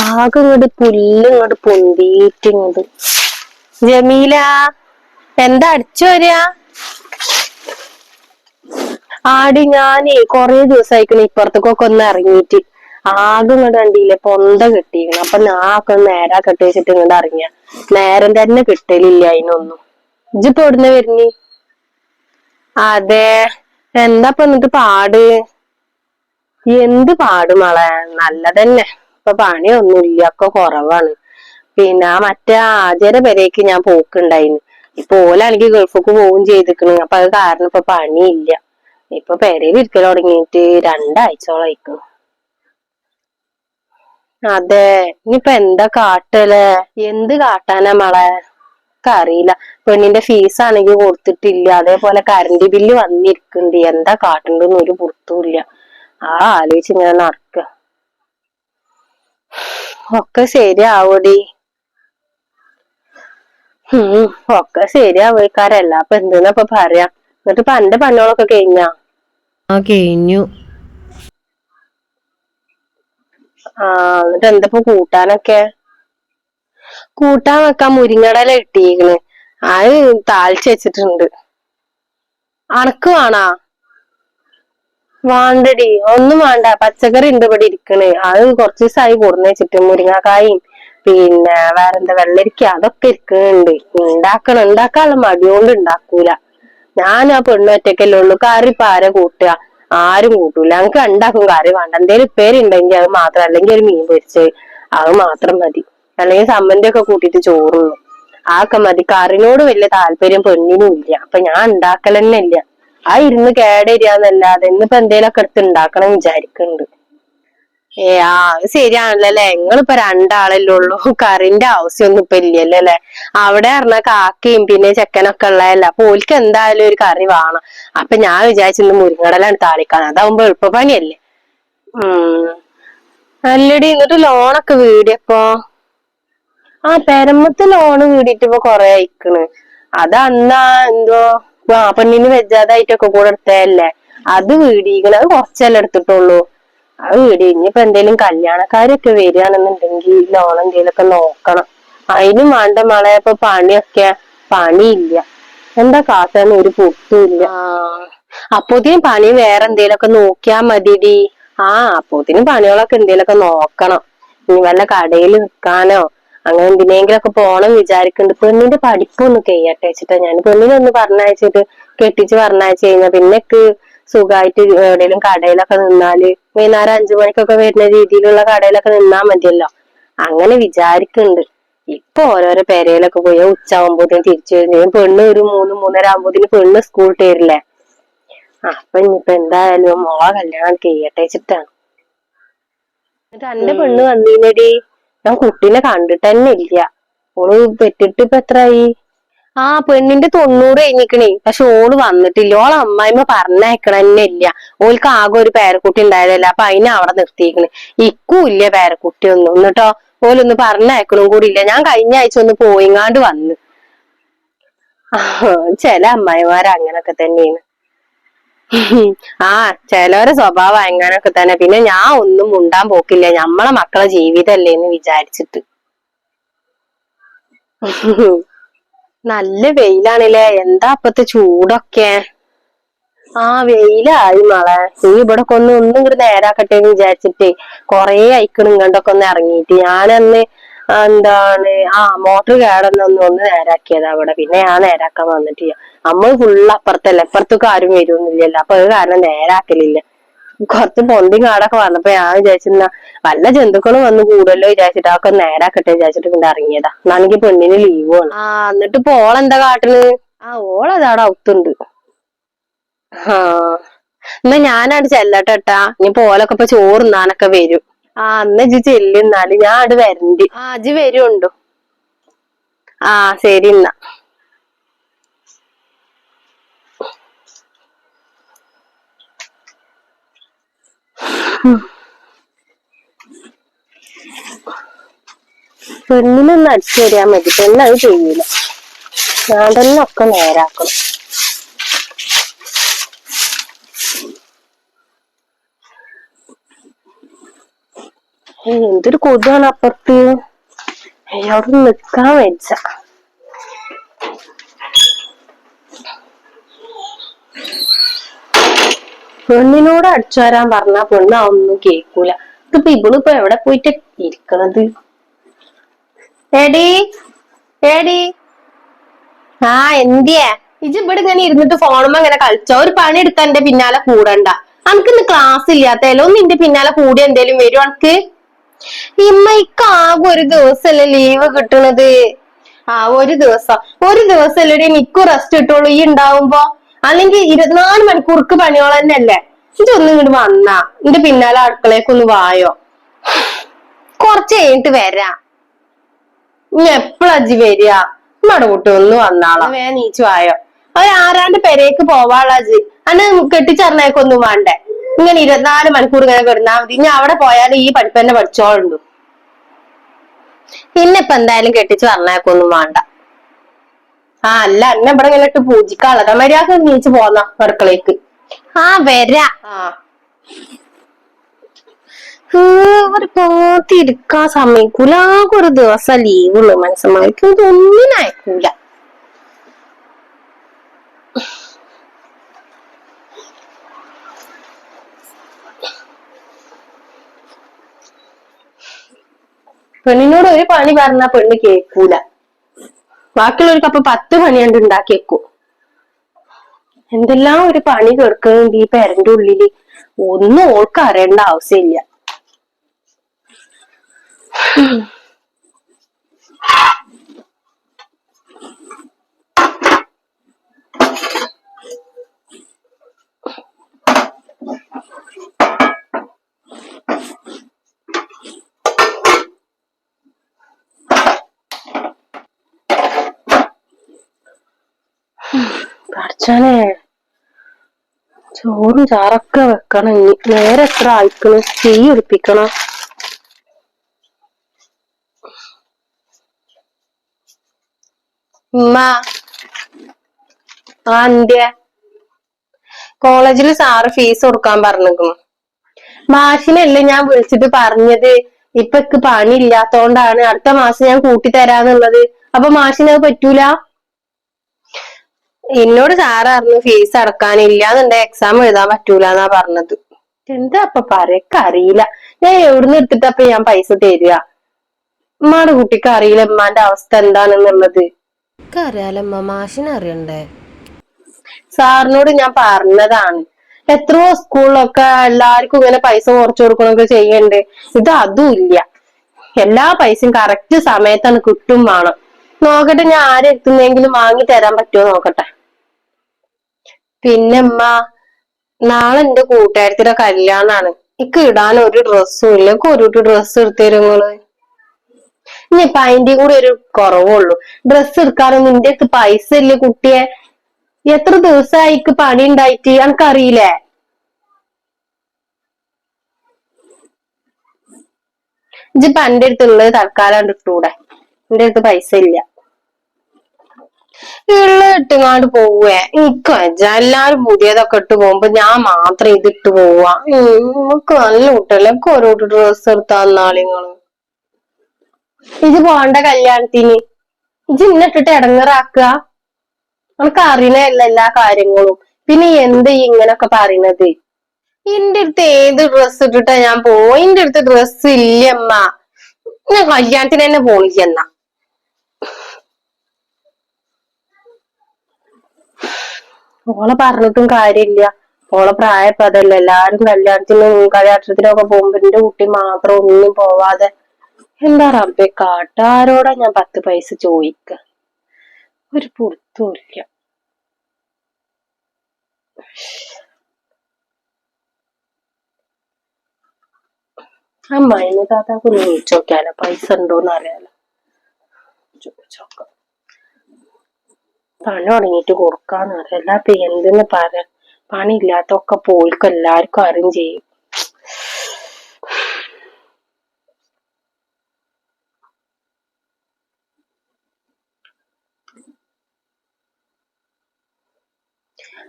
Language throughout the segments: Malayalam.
ആകെ ഇങ്ങോട്ട് പുല്ല് ഇങ്ങോട്ട് പൊന്തിയിട്ട് ഇങ്ങോട്ട്. ജമീല എന്താ അടിച്ചു വരിക? ആടി ഞാനേ കൊറേ ദിവസമായിക്കണ ഇപ്പുറത്തേക്കൊക്കെ ഒന്ന് ഇറങ്ങിയിട്ട്. ആകെ ഇങ്ങോട്ട് കണ്ടില്ലേ പൊന്ത കിട്ടിയിരിക്കണം. അപ്പൊ ഞാനൊക്കെ ഒന്ന് നേരാ കെട്ടി വെച്ചിട്ട് ഇങ്ങോട്ട് ഇറങ്ങിയ നേരം തന്നെ കിട്ടലില്ല അതിനൊന്നും. ഇജ്ജിപ്പോ എവിടുന്ന വരുന്നി? അതെ, എന്താ എന്നിട്ട് പാട്? എന്ത് പാട് മോളെ, നല്ലതന്നെ. ഇപ്പൊ പണിയൊന്നുമില്ല, ഒക്കെ കുറവാണ്. പിന്നെ മറ്റേ ആചാര്യ പെരേക്ക് ഞാൻ പോക്കുണ്ടായിന്. ഇപ്പൊ ഓലാണെങ്കിൽ ഗൾഫിക്ക് പോവും ചെയ്തിക്കണ്. അപ്പൊ അത് കാരണം ഇപ്പൊ പണിയില്ല. ഇപ്പൊ പെരയിൽ ഇരിക്കൽ തുടങ്ങിയിട്ട് 2 ആഴ്ചകളായിക്കണു. അതെ, ഇനിയിപ്പൊ എന്താ കാട്ടല്ലേ? എന്ത് കാട്ടാനാ മോളെ, അറിയില്ല. പെണ്ണിന്റെ ഫീസ് ആണെങ്കിൽ കൊടുത്തിട്ടില്ല. അതേപോലെ കറണ്ട് ബില്ല് വന്നിരിക്കുന്നുണ്ട്. എന്താ കാട്ടണ്ടെന്ന് ഒരു പുറത്തുമില്ല. ആലോചിച്ച് ഇങ്ങനെ നടക്ക. ഒക്കെ ശരിയാവൂടി. ഒക്കെ ശരിയാവേക്കാരല്ല. അപ്പൊ എന്തെന്നപ്പൊ പറയാ. എന്നിട്ട് ഇപ്പൊ അന്റെ പണികളൊക്കെ കഴിഞ്ഞാ? കഴിഞ്ഞു. എന്നിട്ട് എന്തപ്പോ കൂട്ടാനൊക്കെ? കൂട്ടാൻ വെക്കാൻ മുരിങ്ങടല കിട്ടിയിരിക്കണ്. അത് താളിച്ച് വെച്ചിട്ടുണ്ട്. അനക്ക് വേണാ? വേണ്ടടി, ഒന്നും വേണ്ട. പച്ചക്കറി ഉണ്ട് ഇവിടെ ഇരിക്കണ്. അത് കുറച്ച് ദിവസമായി കൊടുന്ന് വെച്ചിട്ട്. മുരിങ്ങക്കായും പിന്നെ വേറെന്താ വെള്ളരിക്ക അതൊക്കെ ഇരിക്കുന്നുണ്ട്. ഉണ്ടാക്കാനുള്ള മടിയോണ്ട് ഉണ്ടാക്കൂല. ഞാൻ ആ പെണ്ണ് ഒറ്റക്കല്ലേ ഉള്ളൂ. കറി ഇപ്പൊ ആരാ കൂട്ടുക? ആരും കൂട്ടൂല. ഞങ്ങക്ക് രണ്ടാക്കും കറി വേണ്ട. എന്തേലും ഉപ്പേരി ഉണ്ടെങ്കിൽ അത് മാത്രം, അല്ലെങ്കിൽ ഒരു മീൻ പൊരിച്ചത് അത് മാത്രം മതി. അല്ലെങ്കിൽ ചമ്മന്തി ഒക്കെ കൂട്ടിയിട്ട് ചോറുണ്ണും. ആക്കെ മതി. കറിനോട് വലിയ താല്പര്യം പെണ്ണിനും ഇല്ല. അപ്പൊ ഞാൻ ഉണ്ടാക്കലന്നെ ഇല്ല. ആ ഇരുന്ന് കേടരിയാന്നല്ലാതെ ഇന്നിപ്പോ എന്തേലൊക്കെ എടുത്ത് ഉണ്ടാക്കണം വിചാരിക്കുന്നുണ്ട്. അത് ശരിയാണല്ലേ. നിങ്ങളിപ്പോ 2 ആളല്ലേ ഉള്ളൂ. കറിന്റെ ആവശ്യമൊന്നും ഇപ്പൊ ഇല്ലല്ലോ അല്ലെ? അവിടെ പറഞ്ഞ കാക്കയും പിന്നെ ചെക്കനൊക്കെ ഉള്ളതല്ല. അപ്പൊ ഓൽക്ക് എന്തായാലും ഒരു കറി വേണം. അപ്പൊ ഞാൻ വിചാരിച്ചിന്ന് മുരിങ്ങടലാണ് താളിക്കാൻ. അതാവുമ്പോ എളുപ്പപ്പണിയല്ലേ. അല്ലടി, എന്നിട്ട് ലോണൊക്കെ വീടിയപ്പോ? പെരമ്പത്ത് ലോണ് വീടിയിട്ട് ഇപ്പൊ കൊറേ അയക്കണ്. അത് അന്നാ എന്തോ പെണ്ണിന് വെജാതായിട്ടൊക്കെ കൂടെ എടുത്തതല്ലേ. അത് വീടിക്കണ്. അത് കുറച്ചല്ലേ എടുത്തിട്ടുള്ളൂ. അത് വീടി. ഇനിയിപ്പോ എന്തേലും കല്യാണക്കാരൊക്കെ വരികയാണെന്നുണ്ടെങ്കിൽ ലോൺ എന്തേലുമൊക്കെ നോക്കണം. അതിനും വേണ്ട മോളെ ഇപ്പൊ പണിയൊക്കെ. പണിയില്ല. എന്താ കാട്ടാന്ന് ഒരു പുത്തുമില്ല. അപ്പോത്തിന് പണി വേറെ എന്തേലുമൊക്കെ നോക്കിയാ മതിടി. അപ്പോത്തിന് പണികളൊക്കെ എന്തേലുമൊക്കെ നോക്കണം. ഇനി വല്ല കടയിൽ നിൽക്കാനോ അങ്ങനെ എന്തിനെങ്കിലൊക്കെ പോണം വിചാരിക്കുന്നുണ്ട്. പെണ്ണിന്റെ പഠിപ്പൊന്ന് കഴിയട്ടെ വെച്ചിട്ടാ ഞാൻ. പെണ്ണിനെ ഒന്ന് പറഞ്ഞയച്ചിട്ട് കെട്ടിച്ച് പറഞ്ഞയച്ചു കഴിഞ്ഞാൽ പിന്നെക്ക് സുഖമായിട്ട് എവിടെയെങ്കിലും കടയിലൊക്കെ നിന്നാല് വൈകുന്നേരം 5 മണിക്കൊക്കെ വരുന്ന രീതിയിലുള്ള കടയിലൊക്കെ നിന്നാ മതിയല്ലോ. അങ്ങനെ വിചാരിക്കുന്നുണ്ട്. ഇപ്പൊ ഓരോരോ പെരയിലൊക്കെ പോയി ഉച്ചയാകുമ്പോഴത്തേന് തിരിച്ചു വരും. പെണ്ണ് ഒരു 3-3:30 ആകുമ്പോഴത്തേന് പെണ്ണ് സ്കൂൾ വിട്ടിരില്ലേ. അപ്പൊ ഇനിയിപ്പൊ എന്തായാലും മോളെ കല്യാണം കഴിയട്ടെ വെച്ചിട്ടാണ്. എന്നിട്ട് എന്റെ പെണ്ണ് വന്നീനടി. ഞാൻ കുട്ടീനെ കണ്ടിട്ട് തന്നെ ഇല്ല. ഓള് പെറ്റിട്ട് ഇപ്പൊ എത്രയായി? പെണ്ണിന്റെ 90 കഴിഞ്ഞിക്കണേ. പക്ഷെ ഓള് വന്നിട്ടില്ല. ഓളെ അമ്മായിമ്മ പറഞ്ഞയക്കണ തന്നെ ഇല്ല. ഓൾക്ക് ആകെ ഒരു പേരക്കുട്ടി ഉണ്ടായതല്ല. അപ്പൊ അതിനെ അവിടെ നിർത്തിയിരിക്കണ്. ഇക്കും ഇല്ല പേരക്കുട്ടിയൊന്നും. എന്നിട്ടോ ഓലൊന്ന് പറഞ്ഞയക്കണും കൂടി ഇല്ല. ഞാൻ കഴിഞ്ഞ ആഴ്ച ഒന്ന് പോയിങ്ങാണ്ട് വന്ന്. ചില അമ്മായിമാര് അങ്ങനൊക്കെ തന്നെയാണ്. ചിലവരെ സ്വഭാവം അങ്ങനൊക്കെ തന്നെ. പിന്നെ ഞാൻ ഒന്നും മുണ്ടാൻ പോക്കില്ല. ഞമ്മളെ മക്കളെ ജീവിതല്ലേ എന്ന് വിചാരിച്ചിട്ട്. നല്ല വെയിലാണല്ലേ. എന്താ അപ്പത്തെ ചൂടൊക്കെ. വെയിലായി മോളെ. നീ ഇവിടൊക്കെ ഒന്നും ഇങ്ങോട്ട് നേരാക്കട്ടെ എന്ന് വിചാരിച്ചിട്ടേ കൊറേ അയക്കണ് ഇങ്ങോട്ടൊക്കെ ഒന്ന് ഇറങ്ങിയിട്ട്. ഞാനന്ന് എന്താണ് മോട്ടർ കേടന്നൊന്ന് നേരാക്കിയതാ അവിടെ. പിന്നെ ഞാൻ നേരാക്കാൻ വന്നിട്ടില്ല. നമ്മള് ഫുള്ള് അപ്പുറത്തല്ലേ. അപ്പുറത്തേക്ക് ആരും വരുമൊന്നുമില്ലല്ലോ. അപ്പൊ അത് കാരണം നേരാക്കലില്ല. കുറച്ച് പൊന്തിയും കാടൊക്കെ വന്നപ്പോ ഞാൻ വിചാരിച്ചിരുന്ന വല്ല ജന്തുക്കളും വന്ന് കൂടുമല്ലോ വിചാരിച്ചിട്ട് അതൊക്കെ നേരാക്കട്ടെ വിചാരിച്ചിട്ട് ഇങ്ങോട്ട് ഇറങ്ങിയതാ. എന്നാണെങ്കിൽ പെണ്ണിന് ലീവാണ്. എന്നിട്ട് ഇപ്പൊ ഓളെന്താ കാട്ടണ്? ഓളതവിടെ ഔത്തുണ്ട്. എന്നാ ഞാനവിടെ ചെല്ലട്ടെട്ടാ. ഇനിയിപ്പോ ഓലൊക്കെ ഇപ്പൊ ചോറ് തിന്നാനൊക്കെ വരും. എന്നാ ഇജ്ജ് ചെല്ലുന്നാല്. ഞാൻ അവിടെ വരണ്ട്. ഇജ്ജ് വരുണ്ടോ? ശരി എന്നാ. പെണ്ണിനൊന്ന് അടിച്ചു തരാൻ മതി. പെണ്ണ് അത് ചെയ്യൂല. ഞാൻ തന്നെ ഒക്കെ നേരാക്കണം. എന്തൊരു കൊതുകാണ് അപ്പുറത്ത്. അവിടെ നിക്കാൻ വെച്ച. പെണ്ണിനോട് അടിച്ചു വരാൻ പറഞ്ഞാ പെണ്ണ് ഒന്നും കേക്കൂല. ഇതിപ്പോ ഇവളിപ്പോ എവിടെ പോയിട്ട് ഇരിക്കണത്? എടി എടി ആ എന്തിയാ ഇജ് ഇവിടെ ഇങ്ങനെ ഇരുന്നിട്ട് ഫോണുമ്പോ ഇങ്ങനെ കളിച്ചോ? ഒരു പണി എടുക്കാൻ എന്റെ പിന്നാലെ കൂടണ്ട. അനക്ക് ഇന്ന് ക്ലാസ് ഇല്ലാത്തല്ലോ. ഒന്ന് നിന്റെ പിന്നാലെ കൂടി എന്തേലും വരും അനക്ക്? ഇമ്മക്ക് ആകെ ഒരു ദിവസല്ലേ ലീവ് കിട്ടണത്. ആ ഒരു ദിവസല്ലേ എനിക്കും റെസ്റ്റ് കിട്ടുള്ളൂ ഈ ഉണ്ടാവുമ്പോ. അല്ലെങ്കിൽ 24 മണിക്കൂർക്ക് പണിയോൾ തന്നെയല്ലേ. ഇതൊന്നും ഇങ്ങോട്ട് വന്നാ നിന്റെ പിന്നാലെ അടുക്കളേക്കൊന്ന് വായോ. കൊറച്ച് കഴിഞ്ഞിട്ട് വരാ. ഇനി എപ്പഴാ ഇജ്ജ് വരിക? നമ്മടെ കുട്ടി ഒന്ന് വന്നാളാ. വേഗം നീച്ചു വായോ. ആരാണ്ട് പെരേക്ക് പോവാളാ ഇജ്ജ്. അന്ന് കെട്ടിച്ചറിഞ്ഞേക്കൊന്നും വേണ്ടേ. ഇങ്ങനെ 24 മണിക്കൂർ ഇങ്ങനെ കിടന്നാ മതി. ഇനി അവിടെ പോയാലും ഈ പഠിപ്പ് തന്നെ പഠിച്ചോളുണ്ട്. ഇന്നിപ്പൊ എന്തായാലും കെട്ടിച്ച് പറഞ്ഞേക്കൊന്നും വേണ്ട. ആ അല്ല എന്നെ ഇവിടെ ഇങ്ങനെ ഇട്ട് പൂജിക്കാളെ മര്യാദ നീച്ചു പോന്ന അടുക്കളേക്ക്. ആ വരാ. ഒരു പോത്തിരിക്കാൻ സമ്മതിക്കൂല. ആകെ ഒരു ദിവസം ലീവുള്ളു മനസ്സന്മാർക്ക്. ഇതൊന്നിനും അയക്കൂല. പെണ്ണിനോട് ഒരു പണി പറഞ്ഞാ പെണ്ണ് കേൾക്കൂല. ബാക്കിയുള്ളവർക്ക് അപ്പൊ 10 പണി കണ്ട് ഉണ്ടാക്കിയേക്കും. എന്തെല്ലാം ഒരു പണി കേൾക്കുന്നുണ്ട് ഈ പെരന്റെ ഉള്ളില്. ഒന്നും ഓൾക്ക് അറിയേണ്ട ആവശ്യമില്ല. പഠിച്ചാലേ ചോറും ചാറൊക്കെ വെക്കണം. ഇനി നേരെ എത്ര ആയിക്കണം? തീ പിടിപ്പിക്കണം. ഉമ്മ ആ എന്ത്യ? കോളേജില് സാറ് ഫീസ് കൊടുക്കാൻ പറഞ്ഞിരിക്കുന്നു. മാഷിനല്ലേ ഞാൻ വിളിച്ചിട്ട് പറഞ്ഞത് ഇപ്പൊക്ക് പണി ഇല്ലാത്തോണ്ടാണ് അടുത്ത മാസം ഞാൻ കൂട്ടിത്തരാന്നുള്ളത്. അപ്പൊ മാഷിനത് പറ്റൂല. എന്നോട് സാറ് പറഞ്ഞു ഫീസ് അടക്കാനില്ലാന്നുണ്ടെ എക്സാം എഴുതാൻ പറ്റൂലെന്നാ പറഞ്ഞത്. എന്താ അപ്പൊ പറയൊക്കെ അറിയില്ല. ഞാൻ എവിടുന്ന് എടുത്തിട്ടപ്പൊ ഞാൻ പൈസ തരിക? ഉമ്മാടെ കുട്ടിക്ക് അറിയില്ല ഉമ്മാന്റെ അവസ്ഥ എന്താണെന്നുള്ളത്. അറിയാലമ്മ, മാഷിനറിയണ്ടേ? സാറിനോട് ഞാൻ പറഞ്ഞതാണ്. എത്രയോ സ്കൂളിലൊക്കെ എല്ലാവർക്കും ഇങ്ങനെ പൈസ കുറച്ചു കൊടുക്കണൊക്കെ ചെയ്യണ്ട്. ഇത് അതും ഇല്ല. എല്ലാ പൈസയും കറക്റ്റ് സമയത്താണ് കിട്ടും വേണം. നോക്കട്ടെ ഞാൻ ആരെടുത്തുന്നെങ്കിലും വാങ്ങി തരാൻ പറ്റുമോ നോക്കട്ടെ. പിന്നെ ഉമ്മ നാളെ എന്റെ കൂട്ടുകാരത്തിന്റെ കല്യാണാണ്. എനിക്ക് ഇടാൻ ഒരു ഡ്രസ്സും ഇല്ല. എനിക്ക് ഒരു ഡ്രസ്സ് എടുത്തു തരും നിങ്ങള്. ഇനിയിപ്പൊ അതിന്റെ കൂടെ ഒരു കുറവുള്ളൂ. ഡ്രസ്സ് എടുക്കാനൊന്നും നിന്റെ അടുത്ത് പൈസ ഇല്ല കുട്ടിയെ. എത്ര ദിവസമായിക്ക് പണി ഉണ്ടായിട്ട് എനിക്കറിയില്ലേ? ഇജിപ്പോ എന്റെ അടുത്തുള്ളത് തൽക്കാലം ഇട്ടൂടെ? എന്റെ അടുത്ത് പൈസ ഇല്ല. ഉള്ള ഇട്ടുങ്ങാണ്ട് പോവേ എനിക്ക് വെച്ച. എല്ലാരും പുതിയതൊക്കെ ഇട്ട് പോകുമ്പോ ഞാൻ മാത്രം ഇതിട്ട് പോവാ. നമുക്ക് നല്ല കുട്ടല്ലേ. എനിക്ക് ഓരോ ഡ്രസ്സ് എടുത്താ നാളിങ്ങള്. ഇജ് പോണ്ട കല്യാണത്തിന്. ഇജ് ഇന്നിട്ടിട്ട് ഇടങ്ങറാക്കുക. നമുക്ക് അറിയണല്ല എല്ലാ കാര്യങ്ങളും. പിന്നെ എന്ത് ഇങ്ങനൊക്കെ പറയണത്? എന്റെ അടുത്ത് ഏത് ഡ്രസ്സ് ഇട്ടിട്ടാ ഞാൻ പോവാ? എന്റെ അടുത്ത് ഡ്രസ്സ് ഇല്ലമ്മ. ഞാൻ കല്യാണത്തിന് തന്നെ പോണില്ല എന്നാ. ഓളെ പറഞ്ഞിട്ടും കാര്യമില്ല. ഓളെ പ്രായപ്പോ അതല്ല. എല്ലാരും കല്യാണത്തിനൊക്കെ പോകുമ്പോ എന്റെ കുട്ടി മാത്രം ഒന്നും പോവാതെ എന്താ റബ്ബെ കാട്ട? ആരോടാ ഞാൻ 10 പൈസ ചോദിക്ക? ഒരു പുറത്തും ഇല്ല. ആ മൈനു താത്താക്ക് ഒന്ന് വിളിച്ചോക്കാലോ. പൈസ ഉണ്ടോന്ന് അറിയാലോ. ചോദിച്ചോക്കാം. പണി തുടങ്ങിയിട്ട് കൊടുക്കാന്ന് അറിയില്ല. അപ്പൊ എന്തെന്ന് പറയാ? പണി ഇല്ലാത്തൊക്കെ പോയിക്ക് എല്ലാവർക്കും അറിയും ചെയ്യും.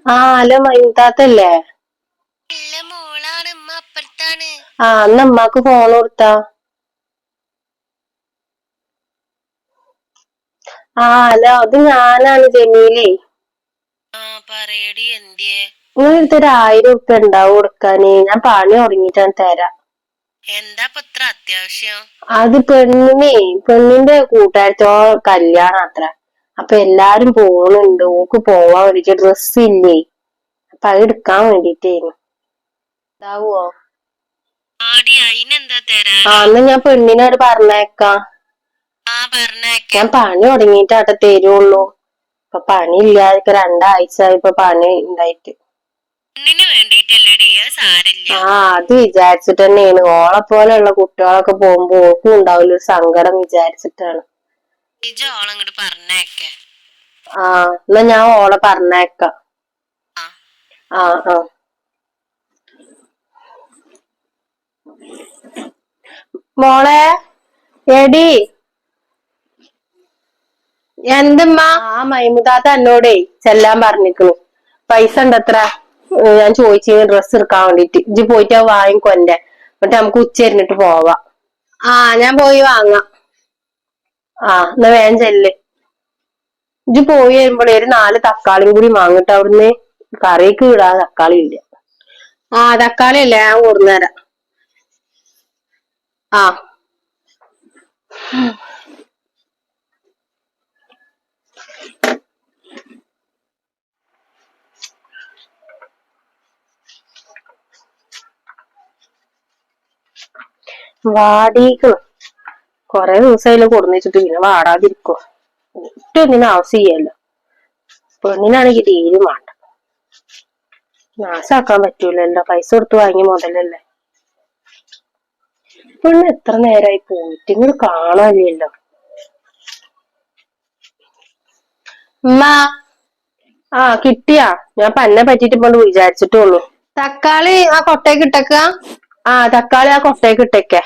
ആ ഹലോ മൈതാത്തല്ലേ? ആ അന്ന് അമ്മാക്ക് ഫോൺ കൊടുത്താ. ഹലോ, അത് ഞാനാണ് ജമീലേ. പറയടി എന്തിയെ? നിങ്ങളടുത്ത് ഒരു 1000 ഉറുപ്പ്യ ഉണ്ടാവും കൊടുക്കാന്. ഞാൻ പണി തുടങ്ങിയിട്ടാണ് തരാം. എന്താ ഇത്ര അത്യാവശ്യം? അത് പെണ്ണിന്റെ കൂട്ടുകാരത്തോ കല്യാണം അത്ര. അപ്പൊ എല്ലാരും പോണുണ്ട്. ഓക്ക് പോവാൻ വേണ്ടിട്ട് ഡ്രസ്സ് ഇല്ലേ. അപ്പൊ അത് എടുക്കാൻ വേണ്ടിട്ടേനു. ഉണ്ടാവോ? എന്നാ ഞാൻ പെണ്ണിനോട് പറഞ്ഞേക്കാം. ഞാൻ പണി തുടങ്ങിയിട്ടാട്ടെ തരുള്ളൂ. ഇപ്പൊ പണി ഇല്ലാതെ 2 ആഴ്ച ഇപ്പൊ പണി ഉണ്ടായിട്ട്. അത് വിചാരിച്ചിട്ട് തന്നെയാണ്. ഓളെ പോലെയുള്ള കുട്ടികളൊക്കെ പോകുമ്പോ ഓക്കും ഉണ്ടാവില്ല ഒരു സങ്കടം വിചാരിച്ചിട്ടാണ്. എന്നാ ഞാൻ ഓളെ പറഞ്ഞേക്കാം. ആ ആ മോളെ, എടി എന്തുമ്മ? മൈമുതാത്ത എന്നോടേ ചെല്ലാൻ പറഞ്ഞിക്കണു. പൈസ ഉണ്ടത്ര. ഞാൻ ചോദിച്ചു ഡ്രസ്സ് എടുക്കാൻ വേണ്ടിട്ട്. ഇജ്ജ് പോയിട്ട് അത് വാങ്ങിക്കൊന്റെ. എന്നിട്ട് നമുക്ക് ഉച്ചരിഞ്ഞിട്ട് പോവാം. ഞാൻ പോയി വാങ്ങാം. എന്നാ വേഗം ചെല്ല്. ഇജ്ജ് പോയി വരുമ്പോഴേ ഒരു 4 തക്കാളിയും കൂടി വാങ്ങിട്ട് അവിടുന്ന്. കറിക്ക് ഇടാൻ തക്കാളി ഇല്ല. തക്കാളി അല്ലേ, ഞാൻ കൊടുന്നേരാം. വാടീക്ക് കൊറേ ദിവസമായില്ല കൊടുന്നിച്ചിട്ട്, പിന്നെ വാടാതിരിക്കോ? ഒന്നിനും ആവശ്യമില്ലല്ലോ. പെണ്ണിനാണെങ്കിൽ തീരും വേണ്ട. നാശാക്കാൻ പറ്റൂലല്ലോ. പൈസ കൊടുത്ത് വാങ്ങി മുതലല്ലേ. പെണ്ണ് എത്ര നേരമായി പോയിട്ട് ഇങ്ങനെ കാണാനില്ലല്ലോ. ഉമ്മ, കിട്ടിയാ? ഞാൻ പന്നെ പറ്റിട്ട് ഇപ്പോണ്ട് വിചാരിച്ചിട്ടുള്ളൂ. തക്കാളി കൊട്ടയ്ക്ക് ഇട്ടക്ക. തക്കാളി കൊട്ടയ്ക്ക് ഇട്ടേക്ക.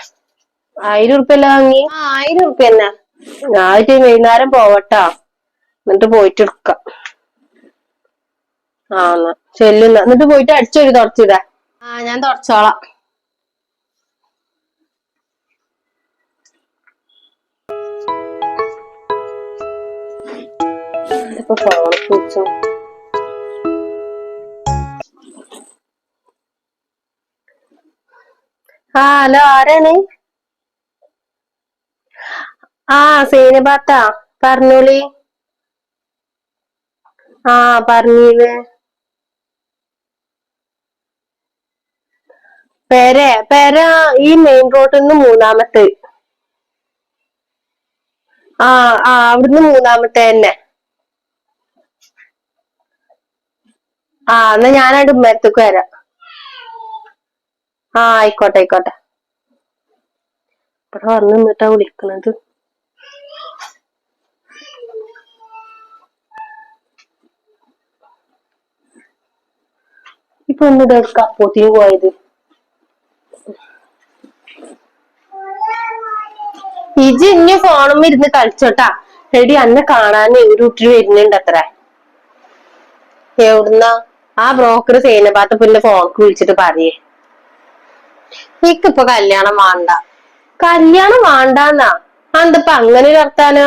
1000 ഉറുപ്പ്യല്ല വാങ്ങി? 1000 ഉറുപ്പ്യ തന്നെ. ഞാൻ വൈകുന്നേരം പോവട്ടാ, എന്നിട്ട് പോയിട്ട് എടുക്കാം. എന്നാ ചെല്ലുന്ന. എന്നിട്ട് പോയിട്ട് അടിച്ചൊരു തുടച്ചിടാ. ഞാൻ തുടച്ചോളാം. ഇപ്പൊ ഫോൺ വെച്ചോ. ഹലോ, ആരാണ്? സൈനബാത്താ, പറഞ്ഞോളി. പറഞ്ഞീന്ന്. പെര ഈ മെയിൻ റോഡിൽ നിന്ന് 3-മത്തെ. അവിടുന്ന് 3-മത്തെ തന്നെ. എന്നാ ഞാനവിടെ ഉമ്മരത്തേക്ക് വരാം. ആയിക്കോട്ടെ ആയിക്കോട്ടെ. ഇവിടെ വന്ന് നിന്നിട്ടാ വിളിക്കണത്. ഇപ്പൊ എന്നിട്ട് കപ്പോത്തിന് പോയത്. ഇജ് ഇനി ഫോണുമ്മ ഇരുന്ന് കളിച്ചോട്ടാ. എടി, അന്നെ കാണാൻ ഒരു കുട്ടി വരുന്നുണ്ട് അത്ര. എവിടുന്നാ? ബ്രോക്കർ സൈനബാത്ത പിന്നെ ഫോണിക്ക് വിളിച്ചിട്ട് പറയേ. എനിക്കിപ്പൊ കല്യാണം വേണ്ട. കല്യാണം വേണ്ടാന്നാ? എന്തപ്പ അങ്ങനെ വർത്താനോ?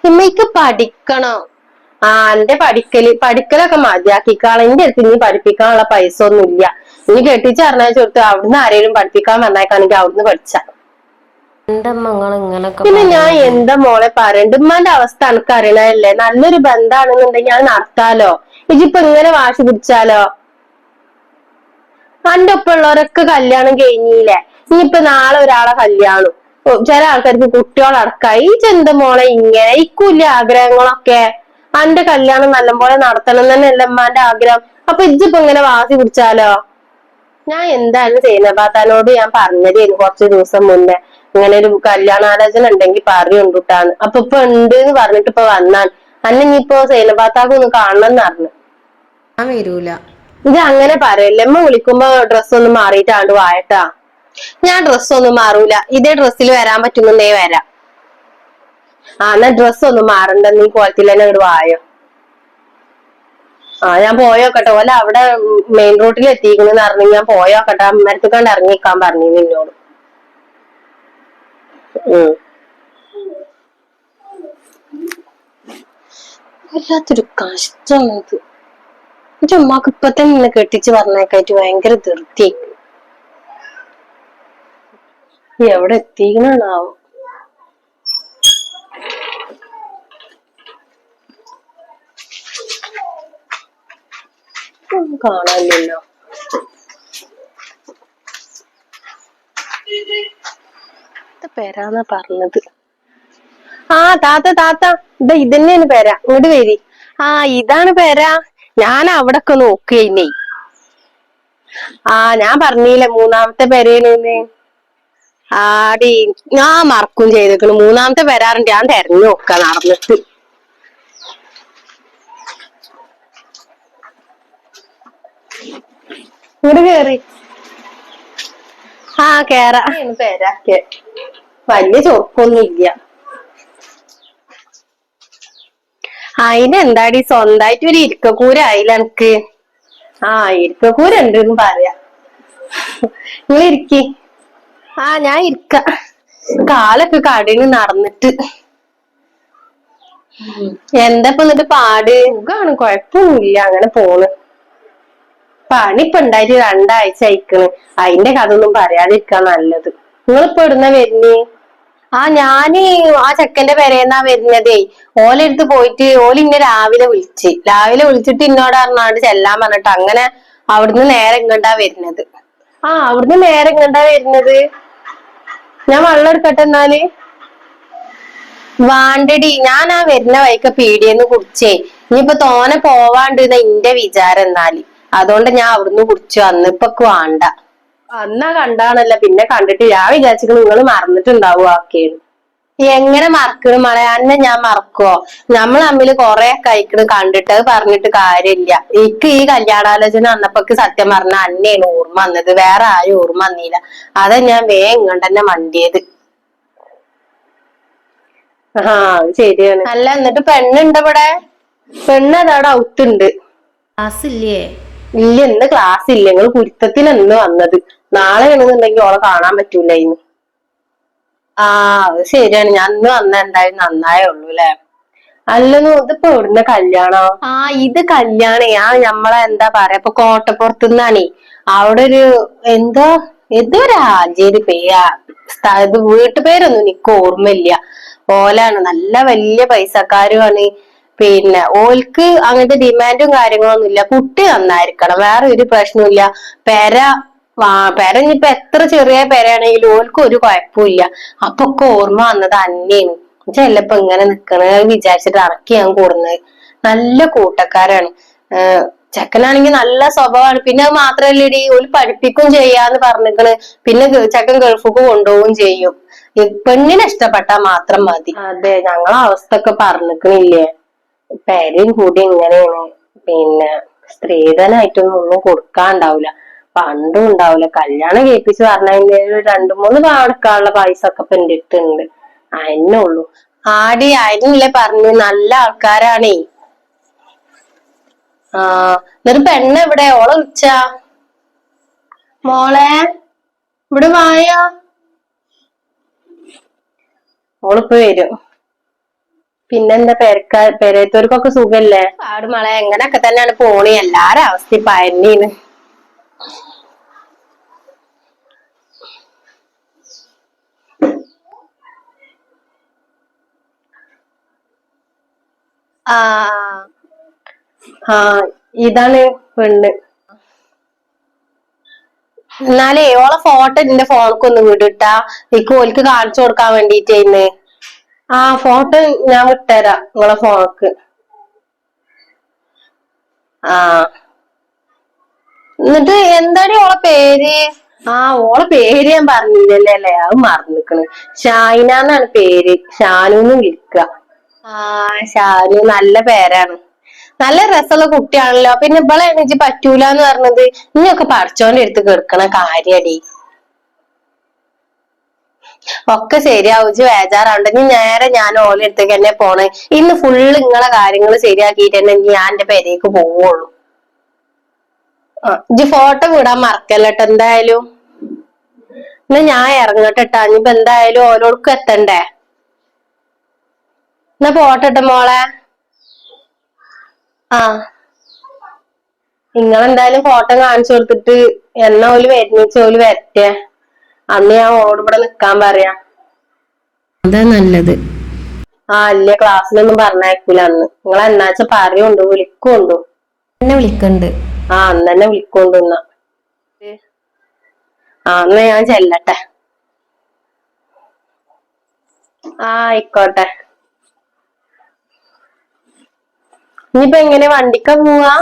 ഇമ്മക്ക് പഠിക്കണോ? എന്റെ പഠിക്കലൊക്കെ മതിയാക്കിക്കാളെ. എന്റെ അടുത്ത് ഇനി പഠിപ്പിക്കാനുള്ള പൈസ ഒന്നും ഇല്ല. ഇനി കെട്ടിച്ചറിഞ്ഞാൽ കൊടുത്ത് അവിടുന്ന് ആരെങ്കിലും പഠിപ്പിക്കാൻ വന്നേക്കാണെങ്കിൽ അവിടുന്ന് പഠിച്ച. പിന്നെ ഞാൻ എന്താ മോളെ പറയണ്ട? ഉമ്മാന്റെ അവസ്ഥ എനിക്ക് അറിയണല്ലേ. നല്ലൊരു ബന്ധാണെന്നുണ്ടെങ്കിൽ അത് നടത്താലോ. ഇജിപ്പൊ ഇങ്ങനെ വാശി പിടിച്ചാലോ? എന്റെ ഒപ്പം ഉള്ളവരൊക്കെ കല്യാണം കഴിഞ്ഞില്ലേ. ഇനിയിപ്പൊ നാളെ ഒരാളെ കല്യാണം. ചില ആൾക്കാർക്ക് കുട്ടികളടക്കായി. ചെന്ത മോളെ ഇങ്ങനെ ഇക്കൂല്ല ആഗ്രഹങ്ങളൊക്കെ. എന്റെ കല്യാണം നല്ലപോലെ നടത്തണം തന്നെയല്ല ഉമ്മാന്റെ ആഗ്രഹം. അപ്പൊ ഇജ്ജിപ്പൊ ഇങ്ങനെ വാശി പിടിച്ചാലോ? ഞാൻ എന്തായാലും സൈനബാത്താനോട് ഞാൻ പറഞ്ഞതായിരുന്നു കുറച്ചു ദിവസം മുന്നേ. ഇങ്ങനെ ഒരു കല്യാണാലോചന ഉണ്ടെങ്കിൽ പറയുണ്ടുട്ടാന്ന്. അപ്പൊ ഇപ്പൊ ഉണ്ട് എന്ന് പറഞ്ഞിട്ട് ഇപ്പൊ വന്നാണ്. ഇനിയിപ്പോ സൈനബാത്താക്കൊന്ന് കാണണം എന്ന് പറഞ്ഞു. ഞാൻ വരൂല. ഇത് അങ്ങനെ പറയല്ലേ. അമ്മ വിളിക്കുമ്പോ ഡ്രസ്സൊന്നും മാറിയിട്ടാണ്ട് വായട്ടാ. ഞാൻ ഡ്രസ്സൊന്നും മാറൂല. ഇതേ ഡ്രസ്സിൽ വരാൻ പറ്റുന്നുണ്ടേ വരാം. എന്നാ ഡ്രസ്സൊന്നും മാറണ്ട. നീ കോലത്തിൽ തന്നെ ഇങ്ങോട്ട് വായോ. ഞാൻ പോയോക്കട്ടെ. ഓല അവിടെ മെയിൻ റോഡിൽ എത്തിക്കണെന്ന് പറഞ്ഞു. ഞാൻ പോയോക്കട്ടെ. അമ്മരത്ത് കണ്ട് ഇറങ്ങിക്കാൻ പറഞ്ഞു നിന്നോട്. വല്ലാത്തൊരു കഷ്ടമാണിത്. എന്റെ ഉമ്മാക്ക് ഇപ്പൊ തന്നെ എന്നെ കെട്ടിച്ച് പറഞ്ഞേക്കായിട്ട് ഭയങ്കര ധൃതി. എവിടെ എത്തിക്കണാവോ? കാണാനില്ലല്ലോ. പേരാന്നാ പറഞ്ഞത്. ആ താത്ത താത്ത ഇതന്നെയാണ് പേര. ഇങ്ങോട്ട് വരി. ആ ഇതാണ് പേര. ഞാൻ അവിടൊക്കെ നോക്കുകയെന്നേ. ആ ഞാൻ പറഞ്ഞില്ലേ മൂന്നാമത്തെ പെരേന്ന്. ആടി ഞാൻ മറക്കും ചെയ്തേക്കണ്. മൂന്നാമത്തെ പെരാറുണ്ട്. ഞാൻ തെരഞ്ഞു നോക്ക നടന്നിട്ട്. ഇങ്ങോട്ട് കേറി. ആ കേറാ. പേരാക്കെ വലിയ ചൊറുക്കൊന്നും ഇല്ല. അതിനെന്താടി സ്വന്തായിട്ട് ഒരു ഇരിക്കക്കൂര ആയില്ല എനക്ക്. ആ ഇരിക്കക്കൂര ഉണ്ടെന്ന് പറയാ. നിങ്ങൾ ഇരിക്കി. ആ ഞാൻ ഇരിക്ക. കാലൊക്കെ കടന്ന് നടന്നിട്ട്. എന്താ എന്നിട്ട് പാട്? സുഖാണ്, കൊഴപ്പൊന്നുമില്ല, അങ്ങനെ പോണ്. പണിയിപ്പൊ ഉണ്ടായിട്ട് 2 ആഴ്ച അയക്കണ്. അതിന്റെ കഥ ഒന്നും പറയാതിരിക്കാ നല്ലത്. നിങ്ങളിപ്പോ എവിടുന്നാ വരുന്നേ? ആ ഞാന് ആ ചെക്കന്റെ പെരേന്നാ വരുന്നതേ. ഓലെടുത്ത് പോയിട്ട് ഇന്നെ രാവിലെ വിളിച്ചിട്ട് ഇന്നോട് പറഞ്ഞാണ്ട് ചെല്ലാൻ പറഞ്ഞിട്ട് അങ്ങനെ അവിടുന്ന് നേരെ ഇങ്ങോട്ടാ വരുന്നത്. ആ അവിടുന്ന് നേരെ ഇങ്ങോട്ടാ വരുന്നത്. ഞാൻ വെള്ളം എടുക്കട്ടെ എന്നാല്? വാണ്ടടി, ഞാൻ ആ വരുന്ന വഴിക്ക് പീടിയെന്ന് കുടിച്ചേ. ഇനിയിപ്പൊ തോനെ പോവാണ്ട് ഇന്റെ വിചാരം എന്നാല്. അതുകൊണ്ട് ഞാൻ അവിടുന്ന് കുടിച്ചു. അന്നിപ്പൊക്ക് വേണ്ട. അന്നാ കണ്ടാണല്ലോ, പിന്നെ കണ്ടിട്ട് ഞാൻ വിചാരിച്ചിട്ട് നിങ്ങൾ മറന്നിട്ടുണ്ടാവും ആക്കേണ്. എങ്ങനെ മറക്കണ് മളെ? അന്നെ ഞാൻ മറക്കുവോ? നമ്മൾ തമ്മില് കൊറേ കഴിക്കണ് കണ്ടിട്ട്. അത് പറഞ്ഞിട്ട് കാര്യമില്ല. എനിക്ക് ഈ കല്യാണാലോചന വന്നപ്പോക്ക് സത്യം പറഞ്ഞ അന്നെയാണ് ഓർമ്മ വന്നത്. വേറെ ആരും ഓർമ്മ വന്നില്ല. അതാ ഞാൻ വേഗം ഇങ്ങോട്ട് തന്നെ മണ്ടിയത്. ആ അത് ശരിയാണ്. അല്ല എന്നിട്ട് പെണ്ണുണ്ട് ഇവിടെ? പെണ്ണ് അതവിടെ ഔത്തുണ്ട്. ക്ലാസ്സില്ലേ? ഇല്ല, ഇന്ന് ക്ലാസ് ഇല്ല. നിങ്ങൾ കുരുത്തത്തിന് ഇന്ന് വന്നത്. നാളെ ആണെന്നുണ്ടെങ്കിൽ ഓളെ കാണാൻ പറ്റൂല ഇന്ന്. ആ അത് ശരിയാണ്. ഞാൻ ഇന്ന് വന്ന എന്തായാലും നന്നായേ ഉള്ളൂ അല്ലെ? അല്ലെന്ന് ഇതിപ്പോ എവിടുന്ന കല്യാണം? ആ ഇത് കല്യാണേ. ആ നമ്മളെ എന്താ പറയാ, ഇപ്പൊ കോട്ടപ്പുറത്തുനിന്നാണേ. അവിടെ ഒരു എന്തോ രാജ്യര് പേരാ. ഇത് വീട്ടുപേരൊന്നും എനിക്ക് ഓർമ്മയില്ല. ഓലാണ് നല്ല വലിയ പൈസക്കാരുമാണ്. പിന്നെ ഓൽക്ക് അങ്ങനത്തെ ഡിമാൻഡും കാര്യങ്ങളൊന്നുമില്ല. കുട്ടി നന്നായിരിക്കണം, വേറെ ഒരു പ്രശ്നമില്ല. പെര പെര ഇനിയിപ്പൊ എത്ര ചെറിയ പെരയാണെങ്കിലും ഓൽക്കും ഒരു കുഴപ്പമില്ല. അപ്പൊ ഒക്കെ ഓർമ്മ വന്നത് അന്നെയാണ്. ചെല്ലപ്പോ ഇങ്ങനെ നിക്കണ വിചാരിച്ചിട്ട് ഇറക്കി ഞാൻ കൂടുന്നത്. നല്ല കൂട്ടക്കാരാണ്. ചെക്കനാണെങ്കിൽ നല്ല സ്വഭാവമാണ്. പിന്നെ അത് മാത്രല്ലടി, ഒരു പഠിപ്പിക്കും ചെയ്യാന്ന് പറഞ്ഞിക്കണ്. പിന്നെ ചെക്കൻ ഗൾഫിക്ക് കൊണ്ടുപോവുകയും ചെയ്യും. പെണ്ണിനെ ഇഷ്ടപ്പെട്ടാ മാത്രം മതി. അതെ, ഞങ്ങളെ അവസ്ഥ ഒക്കെ പറഞ്ഞിക്കണില്ലേ. പെരയും കൂടി ഇങ്ങനെയാണ്. പിന്നെ സ്ത്രീധനായിട്ടൊന്നും ഒന്നും കൊടുക്കാണ്ടാവൂല, പണ്ടും ഉണ്ടാവൂല. കല്യാണം കേൾപ്പിച്ച് പറഞ്ഞതിന്റെ 2-3 പാടുക്കാനുള്ള പൈസ ഒക്കെ ഇപ്പൊ എന്റെ അടുത്തുണ്ട്. അതിനെ ഉള്ളു. ആടി അതിനല്ലേ പറഞ്ഞു, നല്ല ആൾക്കാരാണേ. ആ എന്നിട്ട് പെണ്ണ് എവിടെ? ഓളെ വിളിച്ചാ? മോളെ ഇവിടെ വായ. ഓളിപ്പോ വരും. പിന്നെന്താ പെരേത്തോർക്കൊക്കെ സുഖല്ലേ? പാട് മളെ, എങ്ങനൊക്കെ തന്നെയാണ് പോണി. എല്ലാരും അവസ്ഥ പയന്നീന്ന്. ആ ആ ഇതാണ് പെണ്ണ്. എന്നാലേ ഓളെ ഫോട്ടോ എന്റെ ഫോണൊക്കെ ഒന്ന് വിടിട്ടാ. എനിക്ക് ഓൽക്ക് കാണിച്ചു കൊടുക്കാൻ വേണ്ടിട്ടേന്ന്. ആ ഫോട്ടോ ഞാൻ വിട്ടുതരാം നിങ്ങളെ ഫോണക്ക്. ആ എന്നിട്ട് എന്താടി ഓളെ പേര്? ആ ഓളെ പേര് ഞാൻ പറഞ്ഞില്ലല്ലേ അല്ലേ? അത് മറന്നിക്കണ്. ഷാഹിന എന്നാണ് പേര്. ഷാനുന്ന് വിളിക്ക. ആ ഷാനു, നല്ല പേരാണ്. നല്ല രസമുള്ള കുട്ടിയാണല്ലോ. പിന്നെ ഇവളെ എണീച്ച് പറ്റൂലെന്ന് പറഞ്ഞത് ഇനിയൊക്കെ പഠിച്ചോന്റെ അടുത്ത് കേൾക്കണ കാര്യടി. ഒക്കെ ശരിയാവും, ഇജ്ജ് ബേജാറാവണ്ട. ഇനി നേരെ ഞാൻ ഓലെ അടുത്തേക്ക് തന്നെ പോണേ. ഇന്ന് ഫുള്ള് നിങ്ങളെ കാര്യങ്ങൾ ശരിയാക്കിയിട്ട് തന്നെ ഞാൻ എന്റെ പെരേക്ക് പോവുള്ളൂ. ഇജ്ജ് ഫോട്ടോ വിടാൻ മറക്കല്ലട്ടോ എന്തായാലും. എന്നാ ഞാൻ ഇറങ്ങട്ടെട്ടാ. ഇനിയിപ്പോ എന്തായാലും ഓരോർക്കും എത്തണ്ടേ. എന്നാ പോട്ടെട്ടോ മോളെ. ആ നിങ്ങളെന്തായാലും ഫോട്ടോ കാണിച്ചു കൊടുത്തിട്ട് എന്നാ ഓല് വരുന്നിച്ച് ഓല് വരട്ടെ. അന്ന് ഞാൻ ഓളോട് ഇവിടെ നിക്കാൻ പറയാ. അതാ നല്ലത്. അല്ലേ ക്ലാസ്സിലൊന്നും പറഞ്ഞയക്കൂല അന്ന്. നിങ്ങൾ എന്നാച്ച പറയുണ്ടോ വിളിക്കുണ്ടോ? എന്നെ വിളിക്കണ്ട്. അന്ന് തന്നെ വിളിക്കൊണ്ടുന്ന. എന്നാ ഞാൻ ചെല്ലട്ടെ. ആയിക്കോട്ടെ. ഇനിയിപ്പോ എങ്ങനെ വണ്ടിക്ക പോവാ?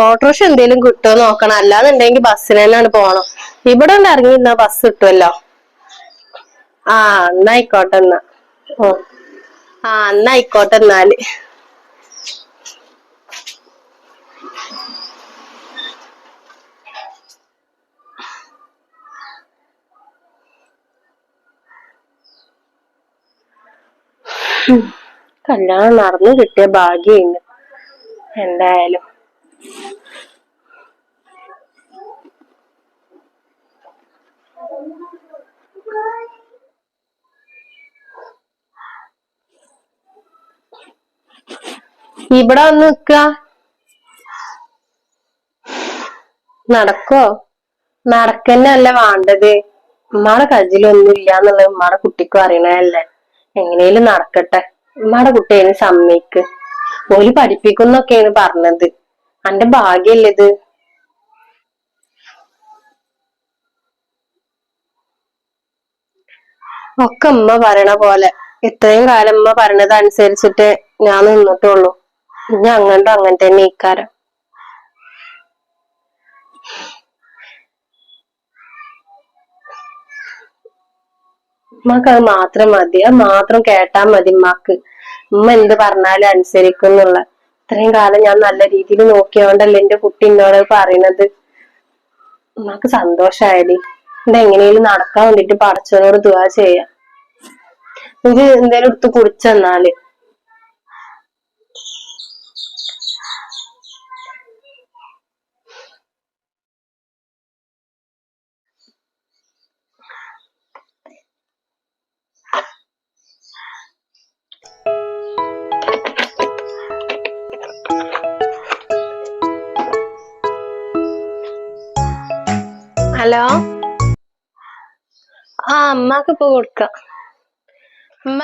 ഓട്ടോറിക്ഷ എന്തേലും കിട്ടുമോ നോക്കണം. അല്ലാന്നുണ്ടെങ്കിൽ ബസ്സിന് തന്നെയാണ് പോണം. ഇവിടെ ഒന്ന് ഇറങ്ങി നിന്നാ ബസ് കിട്ടുമല്ലോ. എന്നായിക്കോട്ടെ എന്നാ. എന്നായിക്കോട്ടെ എന്നാല്. കല്യാണം നടന്നു കിട്ടിയ ഭാഗ്യമുണ്ട് എന്തായാലും. ഇവിടെ വന്ന് നിക്ക. നടക്കോ? നടക്കന്നല്ല വേണ്ടത്. ഉമ്മാടെ കജിലൊന്നും ഇല്ലാന്നുള്ളത് ഉമ്മാടെ കുട്ടിക്കും അറിയണല്ലേ. എങ്ങനെയും നടക്കട്ടെ. ഉമ്മാടെ കുട്ടി അതിന് സമ്മതിക്ക്. ഓല് പഠിപ്പിക്കുന്നൊക്കെയാണ് പറഞ്ഞത്. അന്റെ ഭാഗ്യല്ലേ ഇത്. ഒക്കെ ഉമ്മ പറയണ പോലെ. ഇത്രയും കാലം ഉമ്മ പറയണത് അനുസരിച്ചിട്ട് ഞാൻ നിന്നിട്ടുള്ളൂ. ഇനി അങ്ങോട്ടും അങ്ങനെ തന്നെ ഇക്കാരം. ഉമ്മക്ക് അത് മാത്രം മതി. അത് മാത്രം കേട്ടാ മതി ഉമ്മാക്ക്. ഉമ്മ എന്ത് പറഞ്ഞാലും അനുസരിക്കുന്നുള്ള. ഇത്രയും കാലം ഞാൻ നല്ല രീതിയിൽ നോക്കിയോണ്ടല്ലേ എന്റെ കുട്ടി എന്നോട് പറയണത്. ഉമ്മക്ക് സന്തോഷായടി. ഇതെങ്ങനെയും നടക്കാൻ വേണ്ടിട്ട് പടച്ചവനോട് ദുആ ചെയ്യാം. ഇത് എന്തേലും എടുത്ത് കുടിച്ചെന്നാല്. ഹലോ. അമ്മക്ക് ഇപ്പൊ കൊടുക്കാം. ഉമ്മ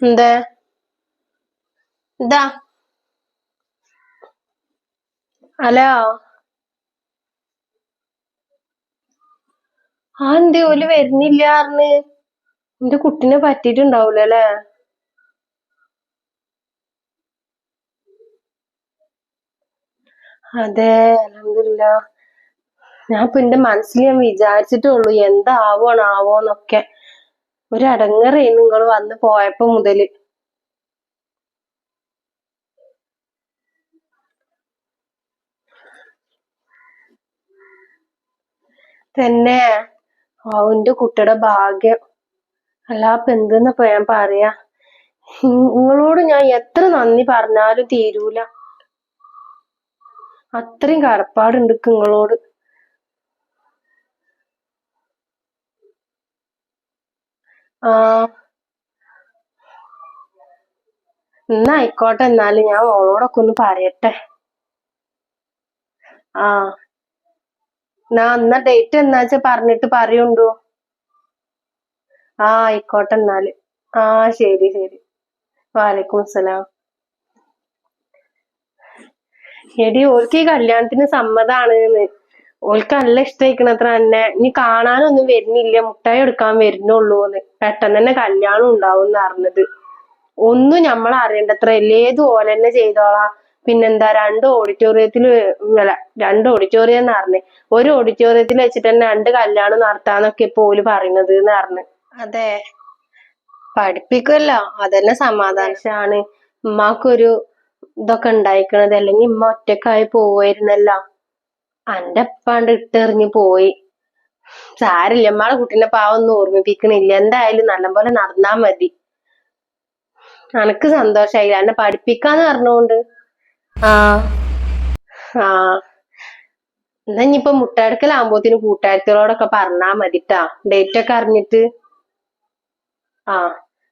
എന്താ ഇതാ. ഹലോ. എന്തേ ഓല് വരുന്നില്ല പറഞ്ഞ്? എന്റെ കുട്ടിനെ പറ്റിയിട്ടുണ്ടാവൂല അല്ലേ? അതെ, അൽഹംദുലില്ലാ. ഞാൻ ഇപ്പൊ എന്റെ മനസ്സിൽ ഞാൻ വിചാരിച്ചിട്ടുള്ളൂ എന്താവോന്നൊക്കെ. ഒരു അടങ്ങറേ നിങ്ങൾ വന്ന് പോയപ്പോ മുതല്. തന്നെ എന്റെ കുട്ടിയുടെ ഭാഗ്യം. അല്ലാപ്പൊ എന്തെന്നപ്പോ ഞാൻ പറയാ. നിങ്ങളോട് ഞാൻ എത്ര നന്ദി പറഞ്ഞാലും തീരൂല. അത്രയും കടപ്പാടുണ്ട് നിങ്ങളോട്. എന്നാ ആയിക്കോട്ടെ. എന്നാലും ഞാൻ ഓളോടൊക്കെ ഒന്ന് പറയട്ടെ. എന്നാ ഡേറ്റ് എന്നാച്ച പറഞ്ഞിട്ട് പറയുണ്ടോ? ആയിക്കോട്ടെ എന്നാല്. ശരി ശരി. വാലൈക്കും സലാം. എടി ഓൾക്ക് ഈ കല്യാണത്തിന് സമ്മതാണ്ന്ന്. ഓൾക്ക് നല്ല ഇഷ്ടമായിക്കണത്ര തന്നെ. ഇനി കാണാനൊന്നും വരുന്നില്ല, മുട്ടായി എടുക്കാൻ വരുന്നുള്ളൂന്ന്. പെട്ടെന്ന് തന്നെ കല്യാണം ഉണ്ടാവും അറിഞ്ഞത്. ഒന്നും നമ്മൾ അറിയണ്ടത്ര. ഏത് ഓല തന്നെ ചെയ്തോളാം. പിന്നെന്താ 2 ഓഡിറ്റോറിയത്തില് അല്ല 2 ഓഡിറ്റോറിയം എന്ന് പറഞ്ഞ്. ഒരു ഓഡിറ്റോറിയത്തിൽ വെച്ചിട്ട് തന്നെ 2 കല്യാണം നടത്താന്നൊക്കെ ഇപ്പൊ ഓല് പറയുന്നത് എന്ന് പറഞ്ഞ്. അതെ, പഠിപ്പിക്കുമല്ലോ. അതന്നെ സമാധാനമാണ്. ഉമ്മാക്കൊരു ഇതൊക്കെ ഉണ്ടായിക്കണത്. അല്ലെങ്കിൽ ഉമ്മ ഒറ്റക്കായി പോവായിരുന്നല്ലോ. അന്റെ അപ്പാണ്ട് ഇട്ടെറിഞ്ഞു പോയി. സാരില്ല, ഉമ്മാടെ കുട്ടീനെ പാവൊന്നും ഓർമ്മിപ്പിക്കണില്ല. എന്തായാലും നല്ലപോലെ നടന്നാ മതി. എനക്ക് സന്തോഷായി എന്നെ പഠിപ്പിക്കാന്ന് പറഞ്ഞോണ്ട്. എന്നാ ഇനിയിപ്പൊ മുട്ടെടുക്കലാകുമ്പോത്തിന് കൂട്ടുകാരത്തികളോടൊക്കെ പറഞ്ഞാ മതിട്ടാ, ഡേറ്റ് ഒക്കെ അറിഞ്ഞിട്ട്.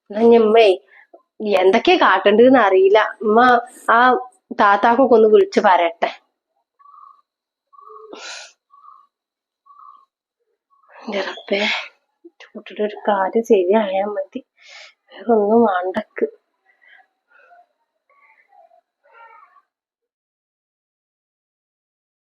എന്നാ ഞമ്മേ എന്തൊക്കെയാ കാട്ടണ്ടെന്ന് അറിയില്ല. ഉമ്മ ആ താത്താക്കൊക്കെ ഒന്ന് വിളിച്ചു പറയട്ടെ. എന്റെ റബ്ബേ, ചൂട്ടിട്ട് ഒരു കാര്യം ശരിയായാ മതി. വേറെ ഒന്നും വേണ്ടക്ക്.